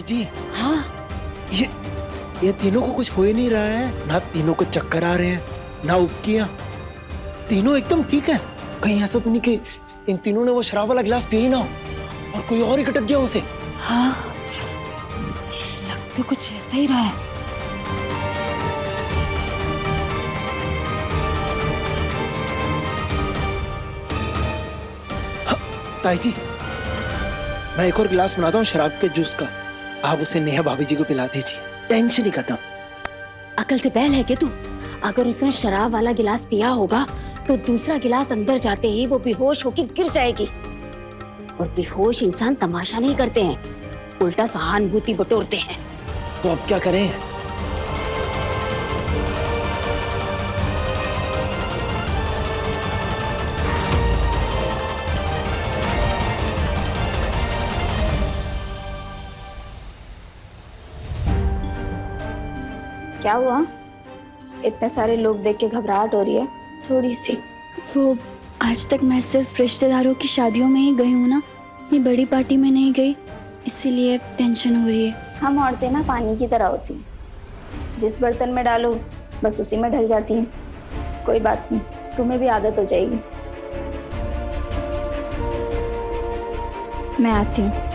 ताई जी। हाँ, ये तीनों को कुछ हो ही नहीं रहा है ना। तीनों को चक्कर आ रहे हैं ना उबकियां। तीनों एकदम ठीक है। कहीं ऐसा तो नहीं कि इन तीनों ने वो शराब वाला गिलास पिया ही ना हो और कोई और ही कटक गया उसे। हाँ, लग तो कुछ ऐसा ही रहा है। ताई जी, मैं एक और गिलास बनाता हूँ शराब के जूस का। आप उसे नेहा भाभी जी को पिला दीजिए, टेंशन ही खत्म। अकल से बैल है क्या तू? अगर उसने शराब वाला गिलास पिया होगा तो दूसरा गिलास अंदर जाते ही वो बेहोश होकर गिर जाएगी। और बेहोश इंसान तमाशा नहीं करते हैं, उल्टा सहानुभूति बटोरते हैं। तो अब क्या करें? क्या हुआ? इतने सारे लोग देख के घबराहट हो रही है। थोड़ी सी वो आज तक मैं सिर्फ रिश्तेदारों की शादियों में ही गई हूँ ना, इतनी बड़ी पार्टी में नहीं गई, इसीलिए टेंशन हो रही है। हम औरतें ना पानी की तरह होती हैं, जिस बर्तन में डालो बस उसी में ढल जाती हैं। कोई बात नहीं, तुम्हें भी आदत हो जाएगी। मैं आती हूँ।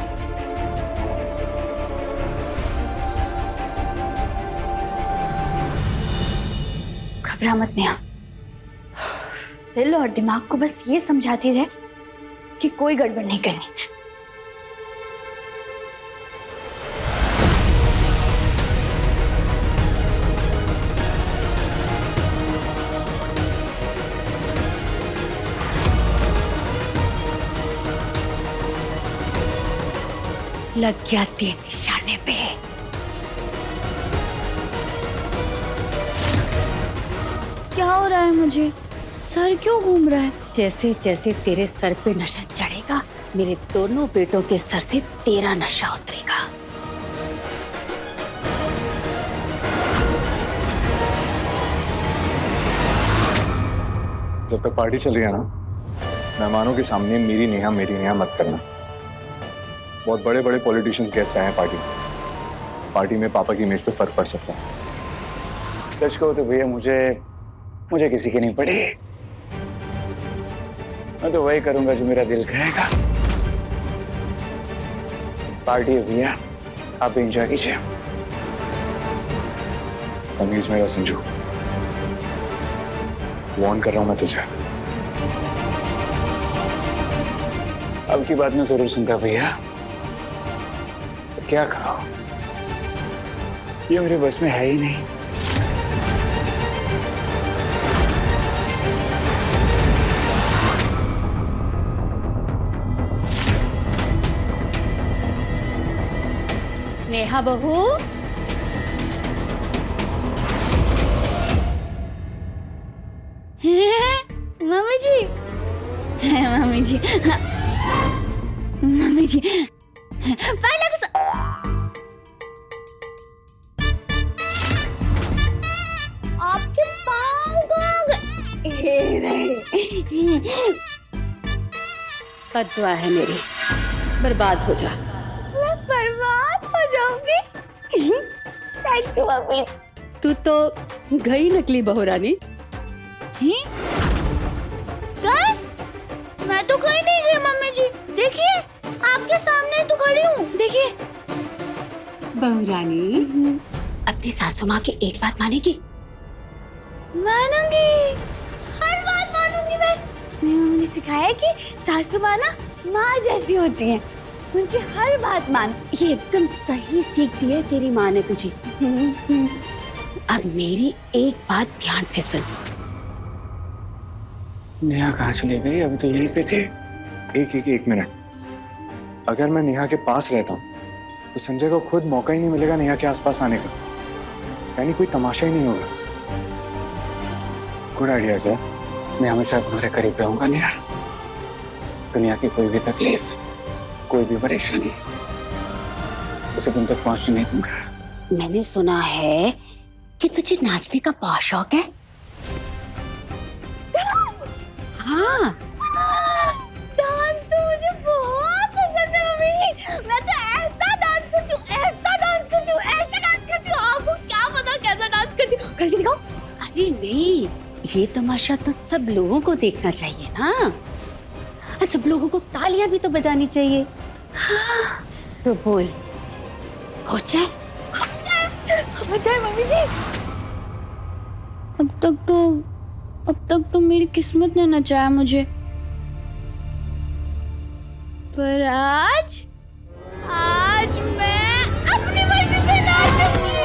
घबरा मत नेहा, दिल और दिमाग को बस ये समझाती रहे कि कोई गड़बड़ नहीं करनी। लग गया तीर निशाने पे। क्या हो रहा है मुझे? सर क्यों घूम रहा है? जैसे जैसे तेरे सर पे नशा चढ़ेगा, मेरे दोनों बेटों के सर से तेरा नशा उतरेगा। जब तक पार्टी चल रही है ना, मेहमानों के सामने मेरी नेहा मत करना। बहुत बड़े बड़े पॉलिटिशियंस गेस्ट आए हैं पार्टी में। पार्टी में पापा की इमेज पे फर्क पड़ सकता है। सच कहो तो भैया मुझे किसी की नहीं पड़ी। मैं तो वही करूंगा जो मेरा दिल कहेगा। पार्टी है भैया, आप भी एंजॉय कीजिए। तमीज मेरा संजू, वार्न कर रहा हूं मैं तुझे। अब की बात में जरूर सुनता भैया, तो क्या करो, ये मेरे बस में है ही नहीं। नेहा बहू, मम्मी जी, मम्मी जी, मम्मी जी, पहले आपके पाँव कहाँ गए? बद्दुआ है मेरी, बर्बाद हो जा। मैं बर्बाद हो जाऊंगी। Thank you mummy. तू तो गई नकली बहू रानी। गए? मैं तो कहीं नहीं गई मम्मी जी। देखिए, आपके सामने तो खड़ी हूँ। देखिए। बहू रानी, अपनी सासू माँ की एक बात मानेगी? मानूंगी, हर बात मानूंगी मैं। मेरी मम्मी ने सिखाया कि सासू माँ ना माँ जैसी होती हैं, उनकी हर बात मान। ये एकदम सही सीख दी है तेरी माँ ने तुझे। अब मेरी एक बात ध्यान से सुन। नेहा कहाँ चली गई? अभी तो यहीं पे थे। एक मिनट। अगर मैं नेहा के पास रहता हूँ तो संजय को खुद मौका ही नहीं मिलेगा नेहा के आसपास आने का, यानी कोई तमाशा ही नहीं होगा। गुड आइडिया सर, मैं हमेशा तुम्हारे करीब रहूंगा नेहा। दुनिया की कोई भी तकलीफ, कोई भी परेशानी उसे तुम तक पहुंचने नहीं दूंगा। मैंने सुना है कि तुझे नाचने का बहुत शौक है। हाँ, डांस तो मुझे बहुत पसंद है मम्मी जी। मैं तो ऐसा डांस करती हूँ, ऐसा ये तमाशा तो सब लोगों को देखना चाहिए ना, और सब लोगों को तालियां भी तो बजानी चाहिए। हाँ, तो बोल, हो जाए मम्मी जी। अब तक तो मेरी किस्मत ने नचाया मुझे, पर आज मैं अपनी मर्जी से नाचूंगी।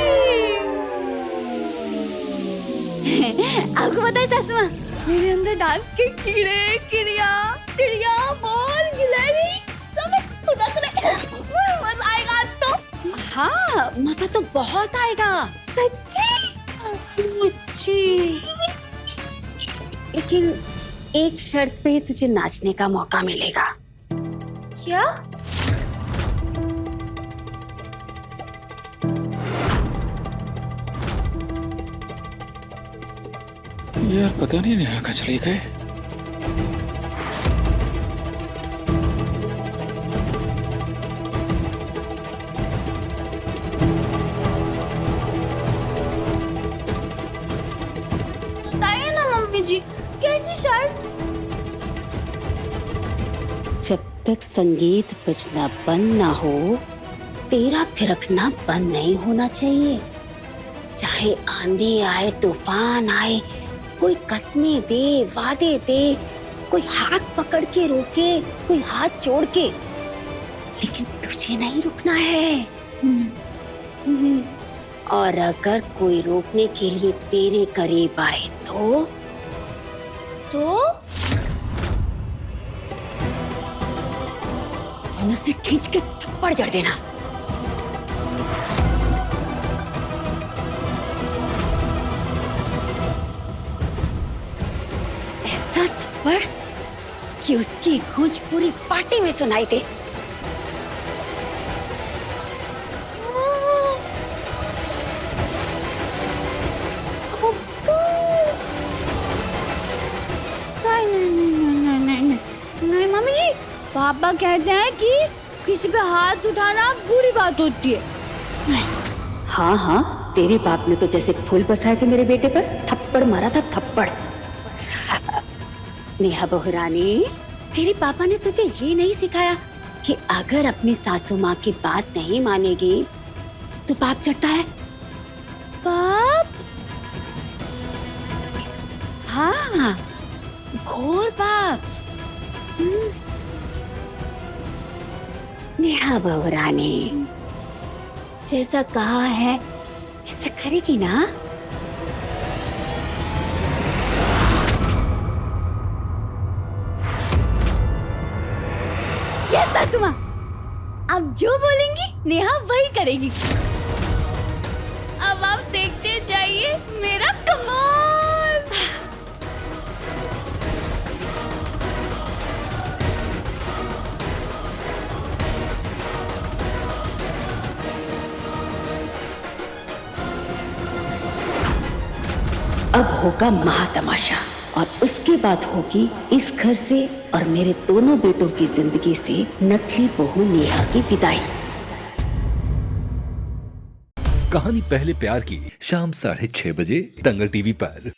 आपको पता है सासू माँ, मेरे अंदर डांस के कीड़े, चिड़िया, मोर, गिलहरी सब उड़क रहे। मजा आएगा आज तो। हाँ, मजा तो बहुत आएगा। सच्ची? लेकिन एक शर्त पे तुझे नाचने का मौका मिलेगा। क्या? यार पता नहीं नेहा कहाँ चले गए। बताइए ना मम्मी जी, कैसी शर्त? जब तक संगीत बजना बंद ना हो, तेरा थिरकना बंद नहीं होना चाहिए। चाहे आंधी आए, तूफान आए, कोई कस्में दे, वादे दे, कोई हाथ पकड़ के रोके, कोई हाथ जोड़ के, लेकिन तुझे नहीं रुकना है। और अगर कोई रोकने के लिए तेरे करीब आए तो उसे खींच के थप्पड़ जड़ देना। ऐसा थप्पड़ कि उसकी गूंज पूरी पार्टी में सुनाई दे। नहीं मम्मी जी, पापा कहते हैं कि किसी पे हाथ उठाना बुरी बात होती है। हाँ हाँ, तेरे बाप ने तो जैसे फूल बरसाए थे मेरे बेटे पर, थप्पड़ मारा था थप्पड़। नेहा बहुरानी, तेरे पापा ने तुझे ये नहीं सिखाया कि अगर अपनी सासू माँ की बात नहीं मानेगी तो पाप चढ़ता है? पाप? हाँ, घोर पाप। नेहा बहुरानी, जैसा कहा है ऐसा करेगी ना? यस सासू माँ, आप जो बोलेंगी नेहा वही करेगी। अब आप देखते जाइए मेरा कमाल। अब होगा महातमाशा, और उसके बाद होगी इस घर से और मेरे दोनों बेटों की जिंदगी से नकली बहू नेहा की विदाई। कहानी पहले प्यार की, शाम 6:30 बजे दंगल टीवी पर।